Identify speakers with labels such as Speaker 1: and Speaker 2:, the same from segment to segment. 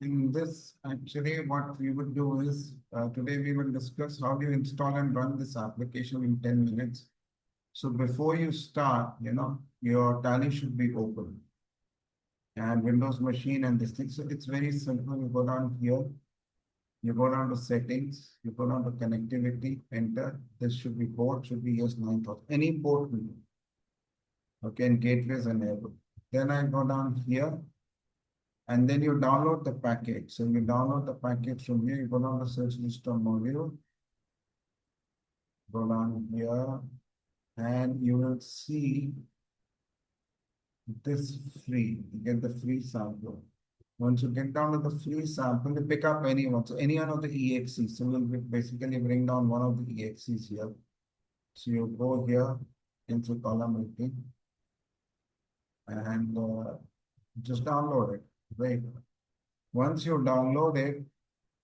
Speaker 1: In this, actually, what we would do is today we will discuss how do you install and run this application in 10 minutes. So before you start, your Tally should be open and Windows machine and this thing. So it's very simple. You go down here, you go down to settings, you go down to connectivity, enter. This should be port, should be yes 9000. Any port will do. Okay, and gateways enabled. Then I go down here and then you download the package. So you download the package from here, you go down to search list of module, go down here, and you will see this free. You get the free sample. Once you get down to the free sample, you pick up any one. So any one of the EXEs. So we'll basically bring down one of the EXEs here. So you go here into column 18 and just download it. Right. Once you download it,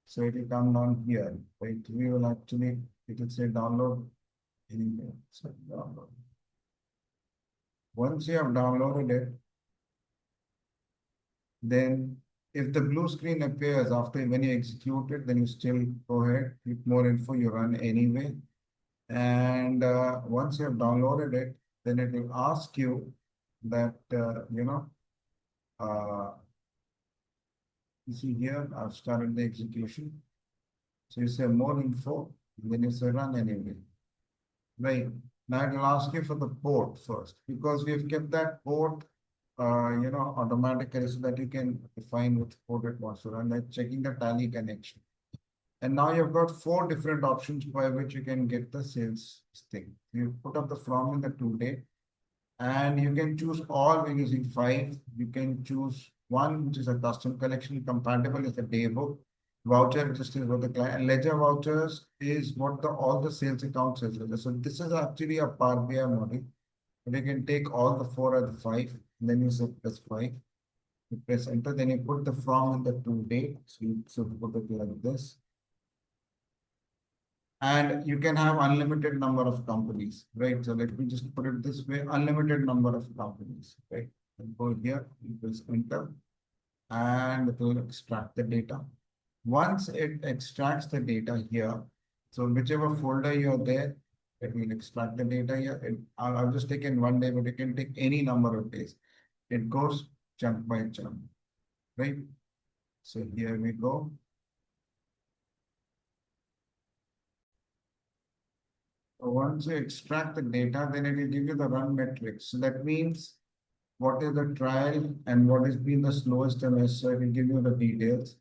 Speaker 1: so it will come down here. Right. We will actually, it will say download anywhere. So download. Once you have downloaded it, then if the blue screen appears after when you execute it, then you still go ahead, click more info, you run anyway. And once you have downloaded it, then it will ask you that, you see here, I've started the execution. So you say more info, and then you say run anyway. Right. Now it will ask you for the port first because we've kept that port automatically so that you can define which port it wants to run, like checking the Tally connection. And now you've got 4 different options by which you can get the sales thing. You put up the from in the to date, and you can choose all. We're using 5. You can choose one, which is a custom collection compatible is the day book. Voucher just is what the client and ledger vouchers is what the all the sales accounts is. So this is actually a Power BI model. You can take all the 4 or the 5, and then you say plus 5. You press enter, then you put the from and the to date. So you put it like this. And you can have unlimited number of companies, right? So let me just put it this way, unlimited number of companies, right? And go here, you press enter, and it will extract the data. Once it extracts the data here, so whichever folder you're there, it will extract the data here. I've just taken 1 day, but you can take any number of days. It goes chunk by chunk, right? So here we go. So once you extract the data, then it will give you the run metrics. So that means what is the trial and what has been the slowest MS. So it will give you the details.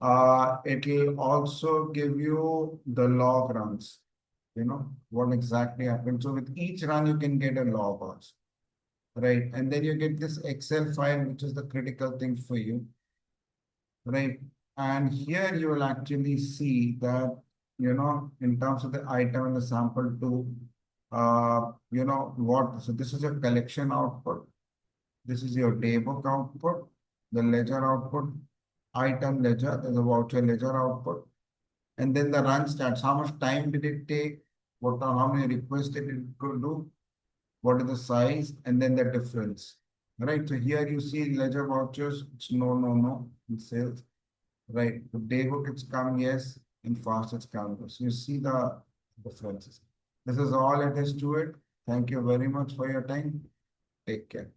Speaker 1: It will also give you the log runs, what exactly happened. So with each run, you can get a log also, right? And then you get this Excel file, which is the critical thing for you, right? And here you will actually see that, in terms of the item and the sample to, so this is your collection output. This is your day book output, the ledger output, item ledger, there's a voucher ledger output. And then the run stats, how much time did it take? How many requests did it could do? What is the size? And then the difference, right? So here you see ledger vouchers, it's no, in sales, right? The day book, it's come, yes, in fast, it's come. So you see the differences. This is all it is to it. Thank you very much for your time. Take care.